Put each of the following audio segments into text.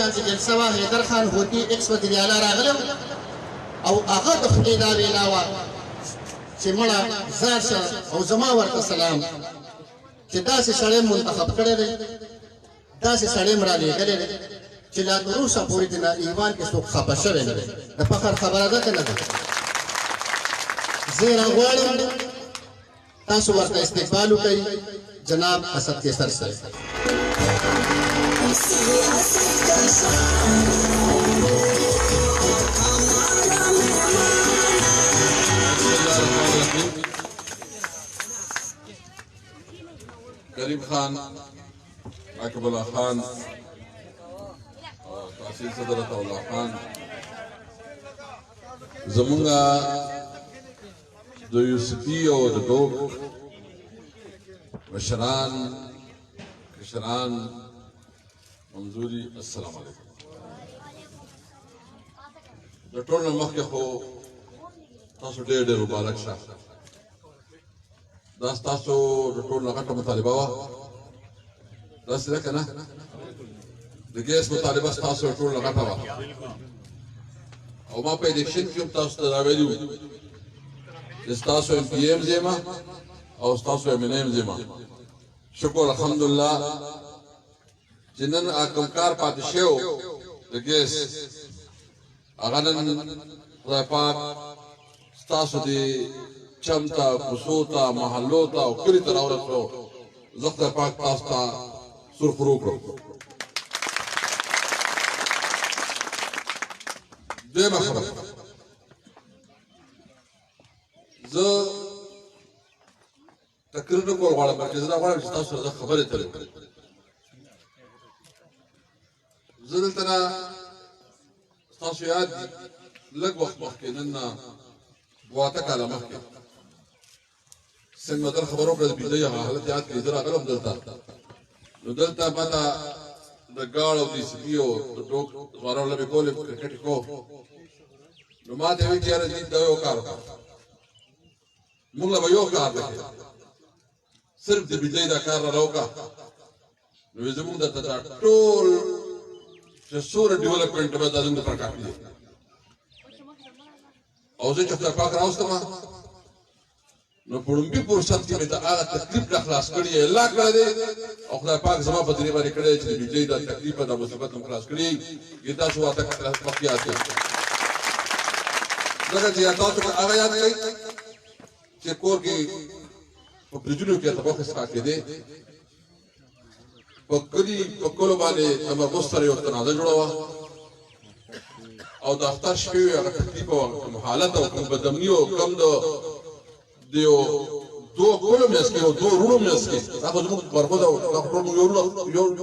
چا چې جلسه وه حیدر خان هوتي ایکس وزیر اعلی راغلی او هغه د خدای دا وینا وه چې مړه ځار شه او زما ورته سلام چې داسې سړی منتخب کړی دی داسې سړی م رالېږلی دی چې لا تر اوسه پورې د ایوان کې څوک خفه شوی نه دی د فخر خبره ده که نه ده زه یې راغواړم تاسو ورته استقبال وکئ جناب اسد کیسر صاحب کریم خان عاقب الله خان تحصیل صدر عطاءالله خان زمونږه د یوسفي او د ټوک مشران کشران منظوري السلام علیکم د ټول نه مخکې خو تاسو ډېر ډېر مبارک شه دا ستاسو د ټول نه غټه مطالبه وه داسې ده که نه د ګیس مطالبه ستاسو د ټول نه غټه وه او ما په الیکشن کې هم تاسو ته راویلي وو چې ستاسو ایم پي ایم زیمه او ستاسو ایم ان ایم زیمه شکر الحمدلله چې نن کوم کار پاتې شوی و د ګیس هغه نن خدای پاک ستاسو د چم ته کوڅو ته محلو ته او کلي ته راورسو زه خدای پاک تاسو ته سرخرو کړم دویمه خبره زه تقریر نه کول غواړم بلکې زه دا غواړم چې تاسو سره زه خبرې ترې کړم زه دلته نه ستاسو یاد دي لږ وخت مخکې نن نه 2 کاله مخکې سنګ مدر خبرو کړه د بجلۍ هغه حالت یاد کړي زه راغلم دلته نو دلته ما ته د ګاړ او د سپي او د ټوک ځوانانو له مې کولې کرکټ کو نو ما ته ویل چې یاره دې دا یو کار وکړه موږ له به یو کار دی صرف د بجلۍ دا کار را وکړه نو زموږ درته دا ټول چې څومره ډیولپمنټ به دا زموږ دپاره کافي دی او زه چې خدای پاک راوستم نو په لومړي فرصت کې مې د هغه تکلیف نه خلاص کړی اعلا کړی دی او خدای پاک زما په ذریعه باندې کړی چې د بجلۍ دا تکلیف او دا مصیبت هم خلاص کړی چې تاسو ورته مخکې یاد کړئ ځکه چې تاسو هغه یاد کړئ چې کور کې په برجونو کې تباخ څخه کېدی په کلي په کلو باندې تمرکز سره یو تنازع جوړه وه او د اختر شپې وې هغه تکلیف او کوم حالت او کوم بدامني او کوم د یو دوه کلو میاس کې او دوه وروڼو میاس کې دا خو زموږ برباد او دا ټول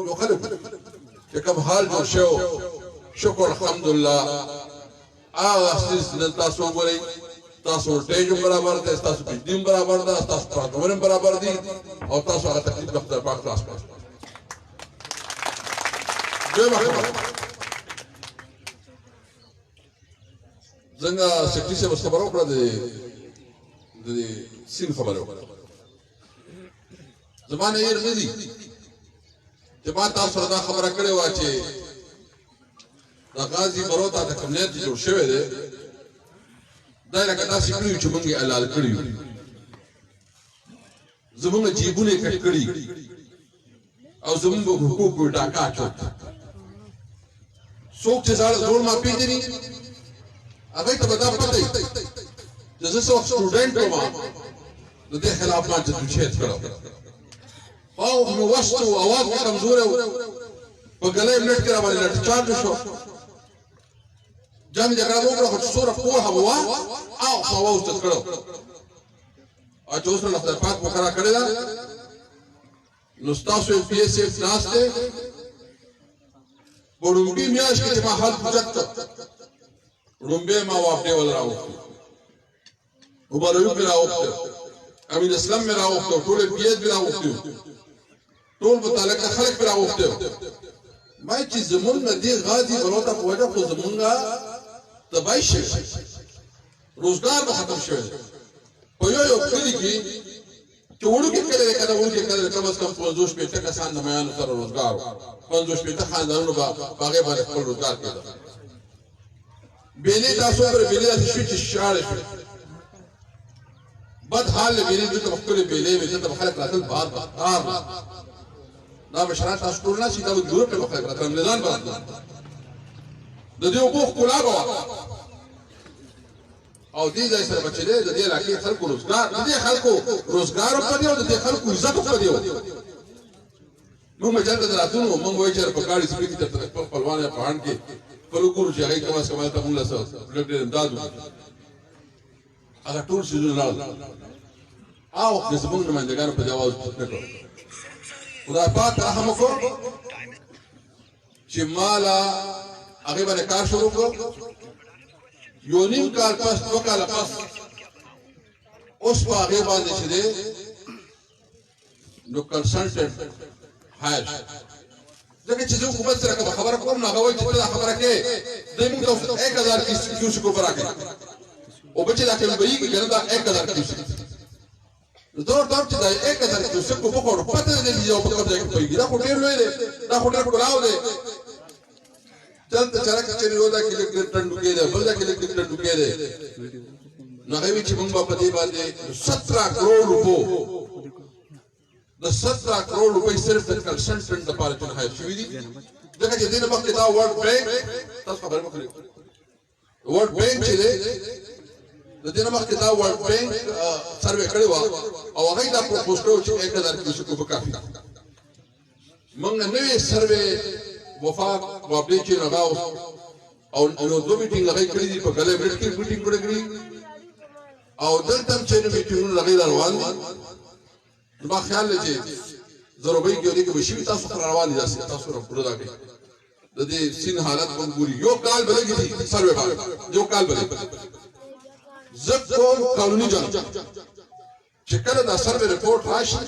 یو خلک چې کوم حال جوړ شو شکر الحمدلله هغه څیز نن تاسو وګورئ تاسو ولټیج برابر دی تاسو بجلی برابر ده تاسو پاکول برابر دي او تاسو هغه تکلیف د خدای پاک خلاص کړئ دویمه خبره څنګه سکرټري صاحب خبره وکړه د سین خبره وکړه زمانه یې نه دي چې ما تاسو سره دا خبره کړې وه چې د غازي برو ته د کمنیت جوړ شوی دی دا لکه داسې کړي چې موږ یې حلال کړي یو زموږ جیبونه یې کټ کړي او زموږ حقوق یې ډاکا اچول څوک چې زوړ ما پېژني هغه ته به دا پته وي چې زه څوک سټوډنټ وم د دې خلاف ما جدوجہد کړی او مې وسط و اواز مې کمزوری و په ګلی منټ کې راباندې لټچارج شو جنګ جګړه مو وکړه خو چې څومره پوهه به وه او هوا ورته کړو او چې اوس نو خدای پاک مقرره کړې ده نو ستاسو ایم پي ایس ایف ناست دی په لومړي میاشت کې چې ما حل پوجت کړ لومبه ما واپډې ول راوخته وبروي مې راوخته امین اسلام مې راوخته ټول پیاز مې راوخته ټول متعلق خلک مې راوخته ما چې زمون نه دی غازي بروته په وجه خو زمونږه تبای شي روزګار به ختم شوی په یو کلی کې چې وړوکې کلی دی که نه وړوکې کلی دی کم از کم 50 شپېته کسان د میانو سره روزګار و 50 شپېته خاندانونو به په هغې باندې خپل روزګار کېده بېلې تاسو وګورئ بېلې داسې شوې چې شاړې شوې بد حال له بېلې دلته به ښکلې بېلې وې دلته به خلک راتل بهر به کار دا مشران تاسو ټول ناست دا به ګروپ کې به خلک راتل انګرېزان به راتلل د دې اوبو ښکلا به وه او دې ځای سره به چې دی د دې علاقې خلکو روزګار د دې خلکو روزګار هم په دې او د دې خلکو عزت هم په دې و موږ به جنګ ته راتلو موږ وایو چې په ګاډي سپي کې درته خپل خپلوان یا پهاڼ کې خپل وګورو چې هغې کم از کم هلته موږ له لږ ډېر امداد وکړو هغه ټول څیزونه راغلل هغه وخت کې زموږ نمایندګانو په دې اواز نه کړو خدای پاک رحم وکړو چې ما له هغې باندې کار شروع کړو یو نیم کال پس 2 کاله پس اوس په هغې باندې چې دی نو کنسلټنټ هایر شو ځکه چې زه حکومت سره کومه خبره کوم نو هغه وایي چې ته دا خبره کوې دوی موږ ته 1000 کیوسک اوبه راکړي اوبه چې دا کلبهیږي که نه دا 1000 کیوسک زه ورته وایم چې دا 1000 کیوسک اوبه خو پته نه لګي یو په کوم ځای کې پوهېږي دا خو ډېر لوی دی دا خو ډېر ښکلاو دی دلته چرک چې یو دا کې لږ ټنډوکې دی بل دا کې لږ ټنډوکې دی نو هغې وایي چې موږ به په دې باندې 17 کروڑ روپو د 17 کروڑ روپۍ صرف د کنسلټنټ لپاره چې هایر شوي دي ځکه چې دې نه مخکې دا ورلډ بینک تاسو خبرې مه کوئ ورلډ بینک چې دی د دې نه مخکې دا ورلډ بینک سروې کړې وه او هغوی دا پروپوز کړی و چې 1000 کیوسک اوبه کافي موږ نوې سروې وفاق وابلې چې هغه او نو 2 میټینګ هغوی کړي دي په ګلې برټ کې میټینګ کړی او دلته هم چې میټینګونه هغوی روان دي ما خیال دی چې ضروري کې ودی کې بشي تاسو سره روان دي تاسو سره پوره راغلي د دې سین حالت کوم ګوري یو کال بلګي دي سروې باندې یو کال بلګي زب کوم قانوني جنګ چې کله دا سروې رپورټ راشي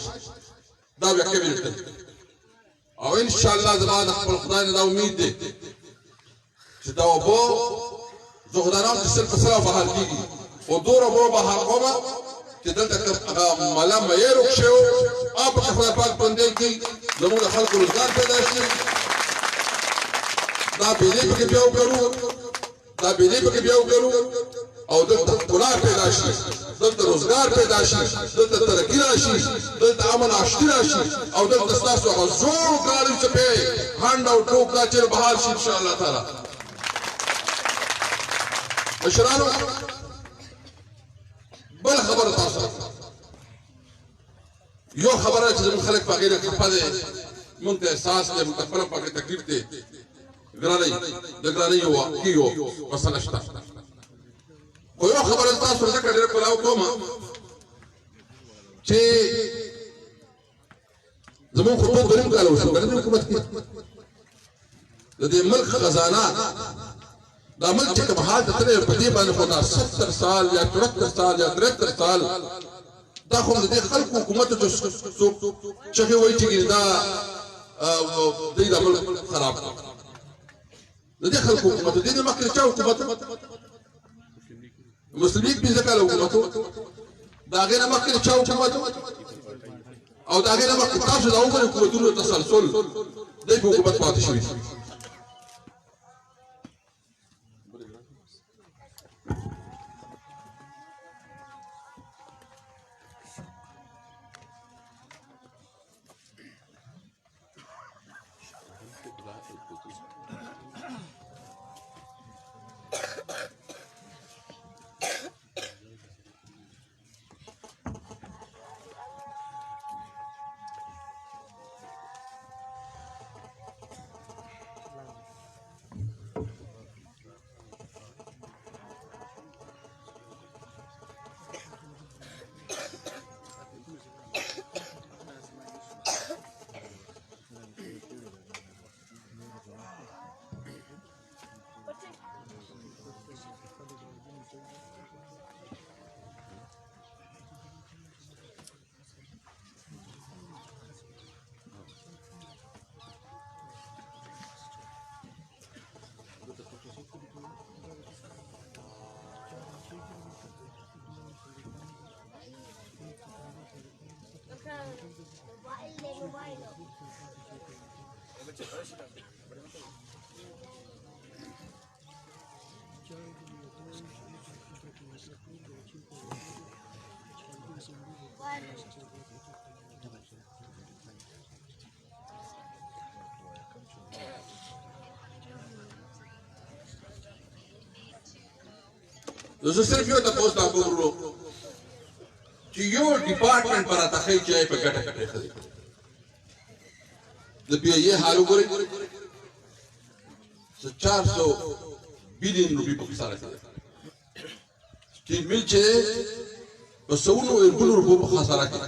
دا بیا کېږي او ان شاء الله زما د خپل خدای نه دا امید دی چې دا وبو زه خدای نه چې صرف سره بهر کیږي او دور وبو بهر کومه چې دلته ملا مې روک شو اپ خپل پاک باندې کې زموږ خلکو روزګار پیدا شي دا بیلې پکې بیا وګورو او دلته کلا پیدا شي دلته روزګار پیدا شي دلته ترقی راشي دلته امن آشتی راشي او دلته تاسو هغه زوړ ګاډي چې په هاند او ټوک دا چې بهار شي ان شاء الله تعالی مشرانو بل خبره تاسو یو خبره چې موږ خلک په غیر خپه دي موږ ته احساس دی موږ خپل په تکلیف دی ګرانۍ یو مسله شته خو یو خبره تاسو ته ډېر کلاو کوم چې زموږ خطوط دریم کال وشو کنه حکومت کې د دې ملک خزانه دا ملک چې کوم حال ته تللی په دې باندې خو دا 70 سال یا 74 سال یا 73 سال دا خو د دې خلکو حکومت ته څوک چغې وایي چې دا دوی دا ملک خراب کړ د دې خلکو حکومت د دې مخکې چا حکومت مسلم لیگ 15 کاله حکومت دا هغې نه مخکې چا حکومت او دا هغې نه مخکې تاسو د هغو حکومتونو تسلسل دی په حکومت پاتې شوي زه صرف یو تاسو ته وګورم چې یو ډپارټمنټ پر اتخې چې په ګټه کې خدي د بیا یې حال وګورئ 400 بلین روپۍ په خساره کې سټیل میل چې په سونو ورګونو روپو په خساره کې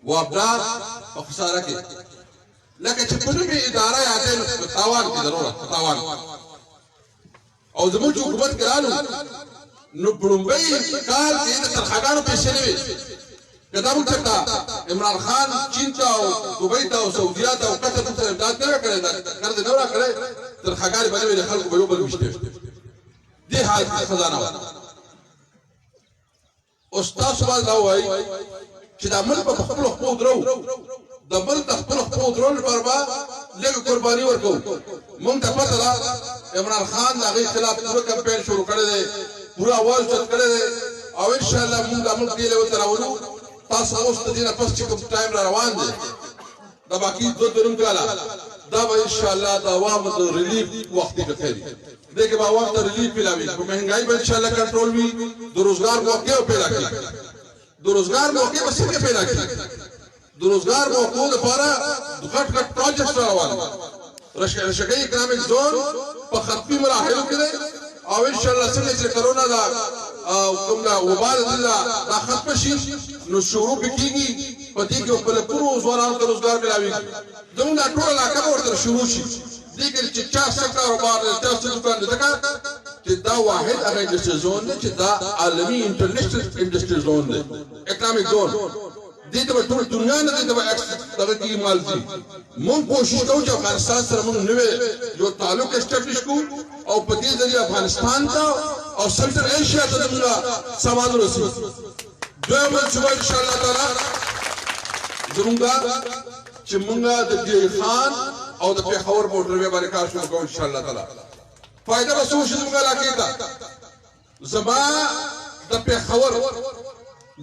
وابدار په خساره کې لکه چې په نومي اداره یادې په تاوان کې ضرورت په تاوان او زموږ حکومت ګرانو نو بلومبۍ کال کې د ترخاګانو پیسې نه وي کدا موږ ته عمران خان چین ته او دوبۍ ته او سعودیا ته او قطر ته امداد نه کړی دا قرض نه ورکړی ترخاګانې باندې د خلکو په یو بل وشته دې حالت کې خزانه و اوس تاسو باندې دا وایي چې دا ملک په خپل خپل درو د ملک خپل خپل درو لپاره به لږ قرباني ورکوو مونږ ته پته ده عمران خان د هغې خلاف پوره کمپین شروع کړی دی پوره اواز اوچت کړی دی او انشاءالله مونږ دا ملک دې لیول ته راولو تاسو اوس د دې نه پس چې کوم ټایم را روان دی دا باقي 2 کاله دا به انشاءالله د عوامو د ریلیف وخت کې خیر دې کې به عوام ته ریلیف ملاوي په مهنګای به انشاءالله کنټرول وي د روزګار موقع پیدا کړي د روزګار موقع به څنګه پیدا کړي د روزګار موقع لپاره غټ غټ پروجیکټ روان رشګي اکونومیک زون په ختمي مراحلو کې دی او ان شاء الله څنګه چې کرونا دا کوم دا وبال دا ختم شي نو شروع کیږي په دې کې خپل پورو زورانو ته روزګار ملاوي زموږ ټول علاقه ورته شروع شي دې کې چې چا څه کاروبار دې تاسو دکان دې چې دا واحد هغه انډستری زون دی چې دا عالمي انټرنیشنل انډستری زون دی اکونومیک زون دې ته ټول دنیا نه دې ته دغه کې مال دي مونږ کوشش کوو چې افغانستان سره مونږ نوې یو تعلق اسټابلیش کوو او په دې ذریعہ افغانستان ته او سنټرل ایشیا ته موږ سامان ورسوو دویم چې ان شاء الله تعالی زموږ چې مونږ د دې خان او د پیښور موټروي باندې کار شروع کوو ان شاء الله تعالی فائدہ به څه شي زموږ علاقې ته زما د پیښور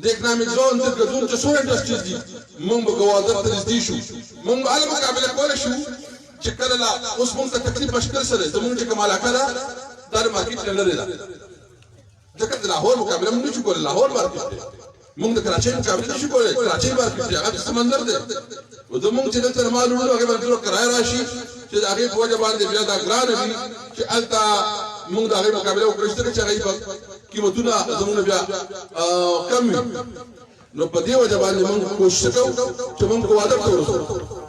د اکونومیک زون د ګډون چې څو انډستریز دي موږ به ګوادر ته نږدې شو موږ عالم مقابله کولی شو چې کله لا اوس موږ ته تکلیف مشکل سره زموږ چې کوم علاقه ده دا د مارکیټ نه لرې ده ځکه د لاهور مقابله موږ نشو کولی لاهور مارکیټ دی موږ د کراچۍ مقابله نشو کولی کراچۍ مارکیټ دی هغه سمندر دی او زموږ چې دلته مال وړو هغې باندې کرایه راشي چې د هغې په وجه باندې بیا دا ګرانه وي چې هلته موږ د هغې مقابله وکړو چې هغې به قیمتونه زموږ بیا کم وي نو په دې وجه باندې موږ کوشش کوو چې موږ ګوادر ته ورسوو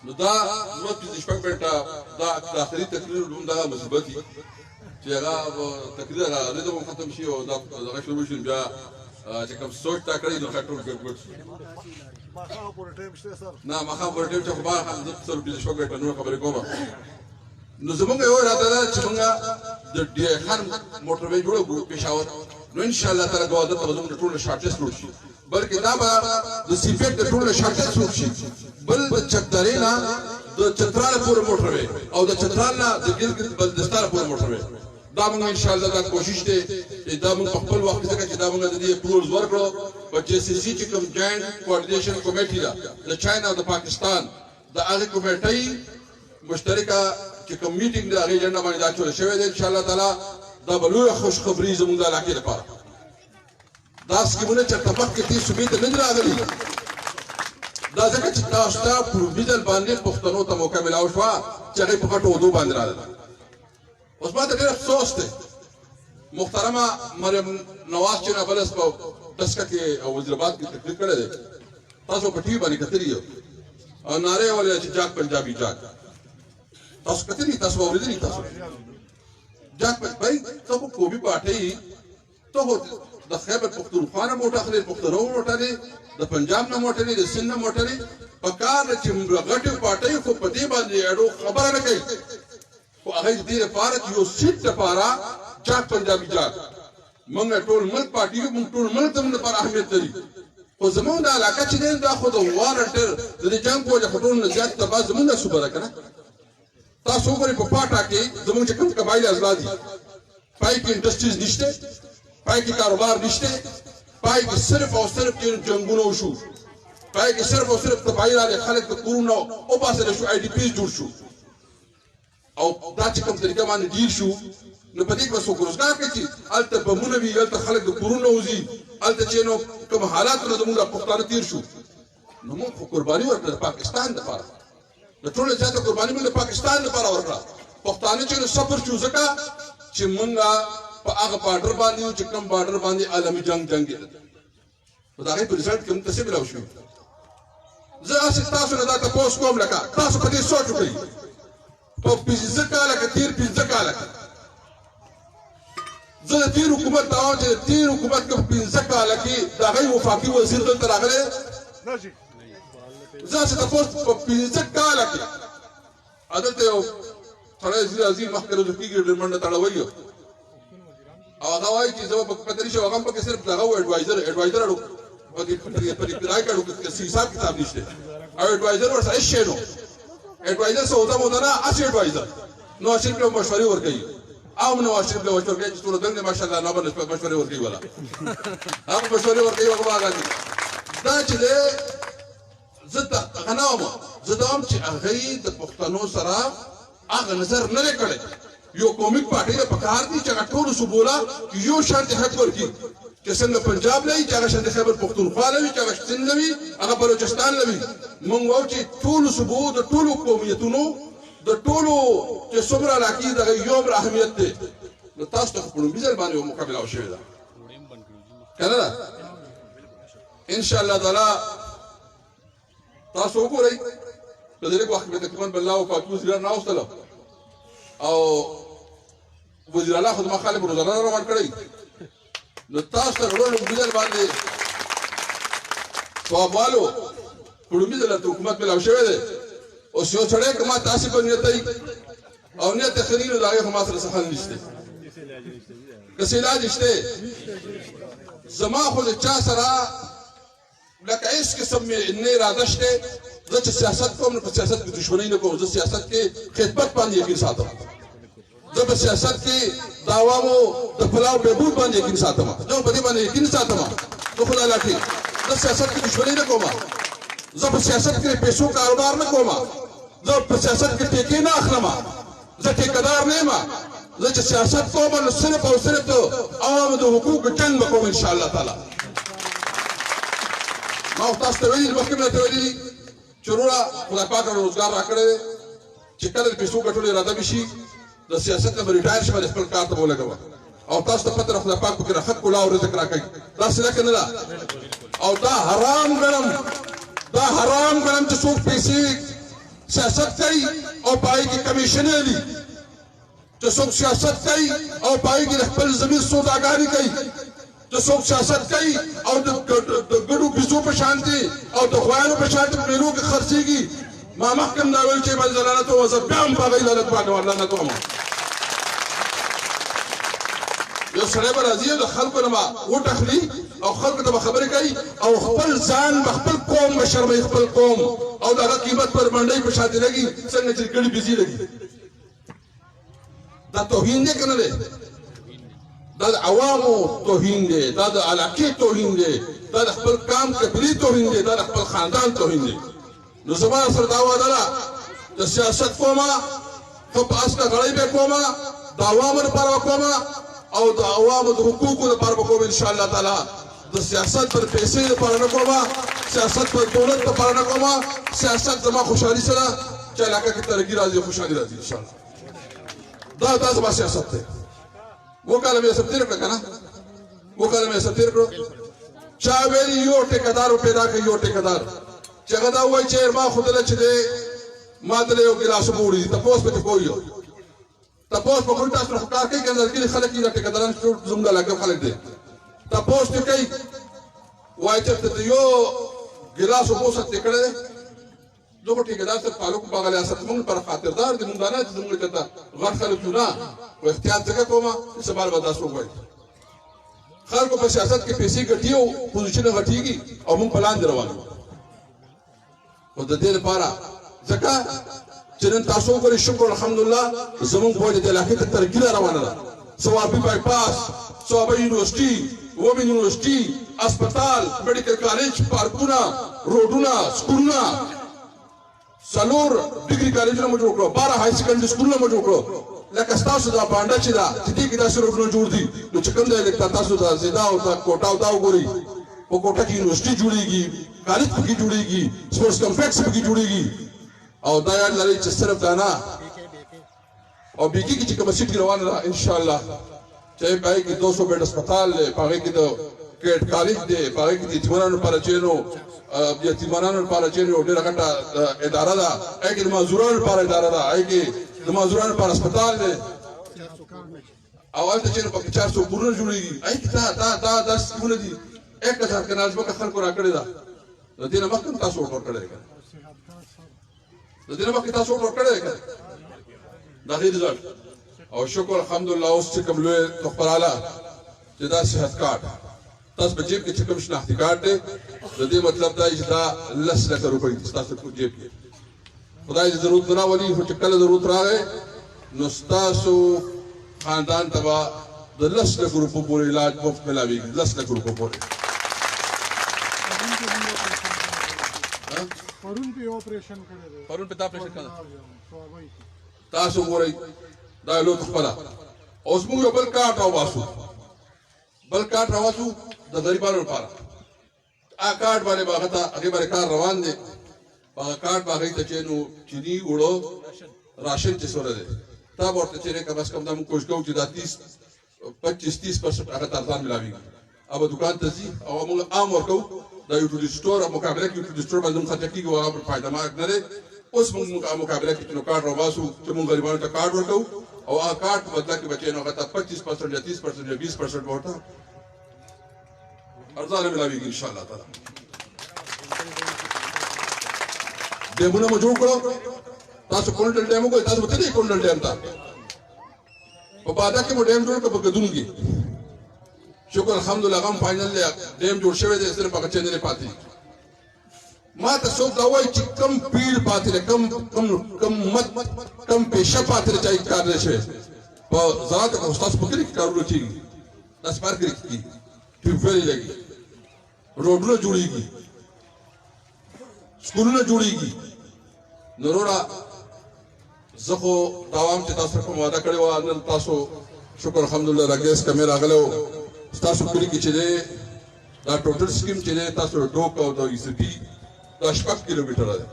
نو دا نو د شپږ منټه دا اخري تقریر هم دا مثبت دي چې هغه تقریر هغه د ختم شي او دا هغه شروع شي بیا چې کوم سوچ تا کړی نو ټول ګډوډ شي ماخه پورې ټیم شته سر نه ماخه پورې ټیم چې خو ما هم د سر د شپږ منټه نو خبرې کوم نو زمونږ یو راته دا چې موږ د ډي خان موټروي جوړو پېښور نو ان شاء الله تعالی ګوادر ته زموږ ټول شارټیسټ جوړ شي بلکې دا به د سیپیټ د ټول شارټیسټ جوړ شي بل د چکدارې نه د چترال پورې موټروي او د چترال نه د ګلګت بلدستان پورې موټروي دا موږ ان شاء الله دا کوشش دی چې دا موږ په خپل وخت کې چې دا موږ د دې اپرووز ورکړو په جی سی سی چې کوم جاینټ کوارډینیشن کمیټي ده د چاینا او د پاکستان د هغه کمیټي مشترکه چې کوم میټینګ د هغه اجنډا باندې دا چول شوی دی ان شاء الله تعالی دا به لویه خوشخبري زموږ د علاقې لپاره دا سکیمونه چېرته مخکې دې صوبې ته نه دي راغلي دا ځکه چې تاسو ته پروویزل باندې پښتنو ته موقع ملاو شوه چې هغوی په غټو اودو باندې راغله اوس ما ته ډېر افسوس دی محترمه مریم نواز چې نابلس په ټسکه کې او وزیرآباد کې تقریر کړی دی تاسو په ټي وي باندې کتلي یو او نارې ولې چې جاګ پنجابي جاګ تاسو کتلي تاسو اورېدلي تاسو جاګ بھائی ته خو قومي پارټۍ ته خو د خیبر پختونخوا نه موټ اخلي پښتنو موټ اخلي د پنجاب نه موټ اخلي د سند نه موټ اخلي په کار چې غټې پارټۍ خو په دې باندې اړو خبره نه کوي خو هغه دې لپاره چې یو سیټ لپاره جاګ پنجابي جاګ موږ ټول ملک پارټي موږ ټول ملک ته لپاره اهمیت لري خو زموږ د علاقه چې دی دا خو د وارنټر د جنګ په وجه ټول نه زیات تباه زموږ نه صوبه ده که نه تاسو وګورئ په پاټا کې زموږ چې کوم قبایل اضلاع دي پای کې انډسټریز نشته پای کې کاروبار نشته پای کې صرف او صرف جنګونه وشو پای کې صرف او صرف تباہي راغلې خلک د کورونو وباسل شو آی ډي پیز جوړ شو او دا چې کوم طریقه باندې ډیر شو نو په دې کې څوک روزګار کوي چې هلته بمونه وي هلته خلک د کورونو وځي هلته چې نو کوم حالاتونه زموږ پښتانه تیر شو نو موږ خو قرباني ورکړه د پاکستان لپاره د ټولو زیاته قرباني موږ د پاکستان لپاره ورکړه پښتانه چې نو صبر شو ځکه چې موږ په هغه بارډر باندې چې کوم بارډر باندې عالمي جنگ جنګېده په د هغې په رزلټ کې موږ ته څه ملاو شوي زه هسې تاسو نه دا تپوس کوم لکه تاسو په دې سوچ وکړئ په 15 کاله کې تېر 15 کاله کې زه د تېر حکومت ته وایم چې د تېر حکومت کې په 15 کاله کې د هغې وفاقي وزیر دلته راغلی زه هسې تپوس په 15 کاله کې دلته یو سړی وزیر عظیم مخکې رجوع کېږي ډېر منډه تړوي او هغه وایي چې زه به پته نه شي هغه هم پکې صرف دغه و اډوایزر اړو پکې په ابتدایي کې اړو حساب کتاب نشته او اډوایزر ورسره هېڅ شی نو اډوایزر سودا مودا نه هسې اډوایزر نواز شریف ته مشورې ورکوي او نواز شریف له مشورې ورکوي چې ټوله دنګ دی ماشاءالله نه به نسبت مشورې ورکوي والا هغه مشورې ورکوي هغه باغاني دا چې دی زه هغه نه وم زه دا وم چې هغوی د پښتنو سره هغه نظر نه دی کړی یو قومي پارټۍ ته پکار دي چې هغه ټولو صوبو له یو شان حق ورکړي چې څنګه پنجاب لوي چې هغه شان خیبر پښتونخوا لوي چې هغه سند لوي هغه بلوچستان لوي موږ وایو چې ټولو صوبو د ټولو قومیتونو د ټولو چې څومره علاقې دغه یو بل اهمیت دی نو تاسو ته په لومړي ځل باندې موقع ملاو شوې ده که نه ده ان شاء الله تعالی تاسو وګورئ په دې وخت کې تقریبا بالله وفاقي وزیران ناوستله او وزیر اعلی خدمت خالد روزانه روان کړی نو تاسو ته ورو بدل باندې سوالو پړمې د حکومت ملاو شوی دی او یو سړی کما تاسو په نیت او نیت خلیل دغه هم سره سهل نشته که علاج شته زما خو د چا سره لکه هیڅ قسم نه اراده شته زه چې سیاست کوم نو په سیاست کې دښمنۍ نه کوم زه سیاست کې خدمت باندې یقین ساتم زه په سیاست کې د عوامو د فلاح بهبود باندې یقین ساتم زه په دې باندې یقین ساتم نو خدای لاکي زه سیاست کې دښمنۍ نه کوم زه په سیاست کې پیسو کاروبار نه کوم زه په سیاست کې ټیکې نه اخلم زه ټیکدار نه یم زه چې سیاست کوم نو صرف او صرف د عوامو د حقوقو جنګ به کوم ان شاء الله تعالی ما تاسو ته ویلي مخکې مې ته ویلي چې وروره خدای پاک روزګار راکړی دی چې کله د پیسو ګټلو اراده وشي د سیاست نه به ریټایر شم د خپل کار ته به ولګوم او تاسو ته پته ده خدای پاک پکې راحت کولا او رزق راکوي داسې ده که نه ده او دا حرام ګڼم چې څوک پیسې سیاست کوي او په هغې کې کمیشن اخلي چې څوک سیاست کوي او په هغې کې د خپل زمین سوداګانې کوي چې څوک سیاست کوي او د ګډو پیسو په شانتې او د خویانو په شانتې په میلو کې خرڅېږي ما مخکې هم دا ویل چې باندې لعنت وم زه بیا هم په هغوی لعنت باندې ورلعنت وم یو یو سړی به راځي د خلکو نه به وټخلي او خلکو ته به خبرې کوي او خپل ځان به خپل قوم به شرموي خپل قوم او د هغه قیمت پر منډۍ په شاته لګي څنګه چې ګړي بيزي لګي دا توهین دی که نه دی دا د عوامو توهین دی دا د علاقې توهین دی دا د خپل قام قبیلې توهین دی دا د خپل خاندان توهین دی نو زما سره دا وعده ده د سیاست کومه ښه په اسکه غړی به کومه د عوامو لپاره به کومه او د عوامو د حقوقو لپاره به کوم انشاءالله تعالی د سیاست پر پیسې لپاره نه کومه سیاست پر دولت لپاره نه کومه سیاست زما خوشحالي سره چې علاقه کې ترقي راځي خوشحالي راځي انشاءالله دا زما سیاست دی وکاله مې سب تیر کړه که نه وکاله مې سب تیر کړو چا ویلي یو ټیکهدار پیدا کړي یو ټیکهدار چې هغه دا وایي چې ما ښودله چې دی ما دله یو ګیلاس اوبه وړي دي تپوس پکې کوي تپوس په کوم تاسو خو کار کوي که نظرګي خلک یې د ټیکهداران زموږ علاقې خلک دی تپوس ته کوي وایي چې ته یو ګیلاس اوبو ساتې کړی دی دغه ټیکهدار سره تعلق په هغه ریاست موږ پر خاطردار دي موږ نه چې زموږ چېرته غټ خلک یو نه خو احتیاط ځکه کومه چې سبا به دا څوک وایي خلکو په سیاست کې پیسې ګټي او پوزیشن غټېږي او موږ په لاندې روان یو خو د دې لپاره ځکه چې نن تاسو وګورئ شکر الحمدلله زموږ په وجه د علاقې ته ترقي را روانه ده صوابي بایپاس صوابي یونیورسټي ومن یونیورسټي اسپتال میډیکل کالج پارکونه روډونه سکولونه څلور ډیګري کالجونه مو جوړ کړو 12 هاي سیکنډري سکولونه مو جوړ کړو لکه ستاسو دا بانډه چې دا چې دې کې داسې روډونه جوړ دي نو چې کوم ځای لکه تاسو دا زیدا او دا کوټه او دا وګورئ په کوټه کې یونیورسټي جوړېږي کالج پکې جوړېږي سپورټس کمپلیکس پکې جوړېږي او دا یاد لرئ چې صرف دا نه او بیکی کې چې کومه سیټي روانه ده انشاءالله چې په هغې کې 200 بیډ اسپتال دی په هغې کې د کیټ کالج دی په هغې کې د یتیمانانو لپاره چې نو یتیمانانو لپاره چې یو ډېره غټه اداره ده هغې کې د معذورانو لپاره اداره ده هغې کې د معذورانو لپاره اسپتال دی او هلته چې نو پکې 400 کورونه جوړېږي هغې کې دا سکیمونه دي 1000 کنال ځمکه خلکو راکړې ده د دې نه مخکې تاسو وټ ورکړی دی د دې نه مخکې تاسو وټ ورکړی دی که دا غیر رزلټ او شکر الحمدلله اوس چې کوم لوی تخبراله چې دا صحت کارت تاسو په جیب کې چې کوم شناختي کارت دی د دې مطلب دا چې دا 10 لکه روپۍ دي ستاسو په جیب کې خدای دې ضرورت نه راولي خو چې کله ضرورت راغی نو ستاسو خاندان ته به د 10 لکو روپو پورې علاج مفت ملاویږي 10 لکو روپو پورې پرون په اپریشن کړی دی پرون په تا اپریشن کړی تاسو ګورئ دا لو تخپله اوس موږ یو بل کارت راوباسو د غریبانو لپاره هغه کارت باندې به هغه ته هغې باندې کار روان دی په هغه کارت به هغې ته چې نو چیني اوړه راشن چې څومره دی تا به ورته چې کم از کم دا موږ کوشش کوو چې دا 25-30% هغه ته ارزان ملاویږي هغه دوکان ته ځي او موږ عام ورکوو دا یو ټولي سټور مقابله کې یو ټولي سټور باندې موږ خرچه کېږي او هغه فایده مارک نه دی اوس موږ مقابله کې چې نو کارت راوباسو چې موږ غریبانو ته کارت ورکوو او هغه کارت په بدله کې به چې نو هغه ته 25% یا 30% یا 20% به ورته ارزانه ملاویږي انشاءالله تعالی ډیمونه مو جوړ کړو تاسو کونډل ډیم وګورئ تاسو به تلئ کونډل ډیم ته په بادا کې مو ډیم جوړ کړو په ګدون کې شکر الحمدلله هغه هم فاینل دی ډیم جوړ شوی دی صرف هغه چینلې پاتې ما ته څوک دا وایي چې کم پیړ پاتې دی کم پیشه پاتې دی چې کار نه شوی په زراعت کې ستاسو په کلي کې کارونه کېږي داسې په هر کلي کې کېږي ټیوبویلې لګي روډونه جوړېږي سکولونه جوړېږي نو وروره زه خو دا وایم چې تاسو سره کوم وعده کړې وه نن تاسو شکر الحمدلله دا ګیس کمې راغلی و ستاسو کلي کې چې دی دا ټوټل سکیم چې دی تاسو ډوک او د ECP دا 6 کیلومتره دی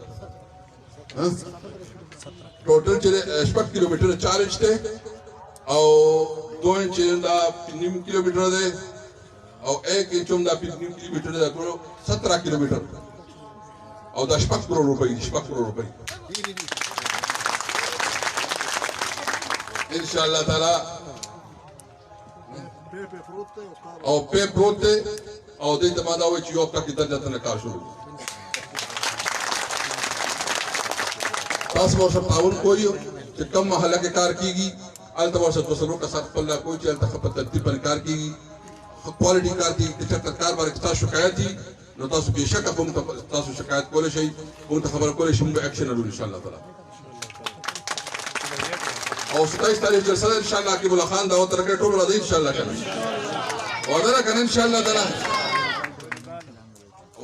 ټوټل چې دی 6 کیلومتره 4 انچ دی او 2 انچ دا 9 کیلومتره دی او 1 انچ هم دا 9 کیلومتره دی ټول 17 کیلومتره او دا 6 کروڑ روپۍ دي 6 کروڑ روپۍ ان شاء الله تعالی او په پروت دی او دې ته ما دا وایي چې یو هفته کې درجه ته کار شروع تاسو ورسره تعاون کوئ چې کم محله کې کار کیږي الته ورسره تصرف کسان خپل لا کوئی چې الته په ترتیب باندې کار کیږي کوالټي کار کیږي چې چېرته کار باندې تاسو شکایت دي نو تاسو بې شکه په موږ تاسو شکایت کولی شئ موږ ته خبره کولی شئ موږ به اکشن لرو انشاءالله تعالی او 27 تاریخ جلسه ده انشاءالله عقیب الله خان دعوت راکړی ټول راځئ انشاءالله کنه وعده ده کنه انشاءالله تعالی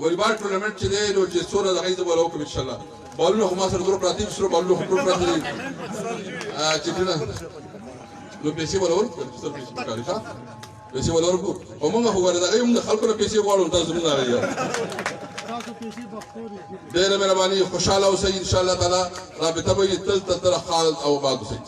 والیبال ټورنمنټ چې دی نو چې څومره دغه زه به وکړم انشاءالله بالونه خو ما سره درو پراته دي سره بالونه خو ټول پراته دي چې نه نو پیسې ولا ورکړو څه پیسې کاری ښه پیسې ولا ورکړو او موږ خو ورته دغه موږ خلکو نه پیسې غواړو تاسو نه راځي تاسو پیسې بختوري ډېره مهرباني خوشاله اوسئ انشاءالله تعالی رابطه به یې تل تر خالد او آباد اوسئ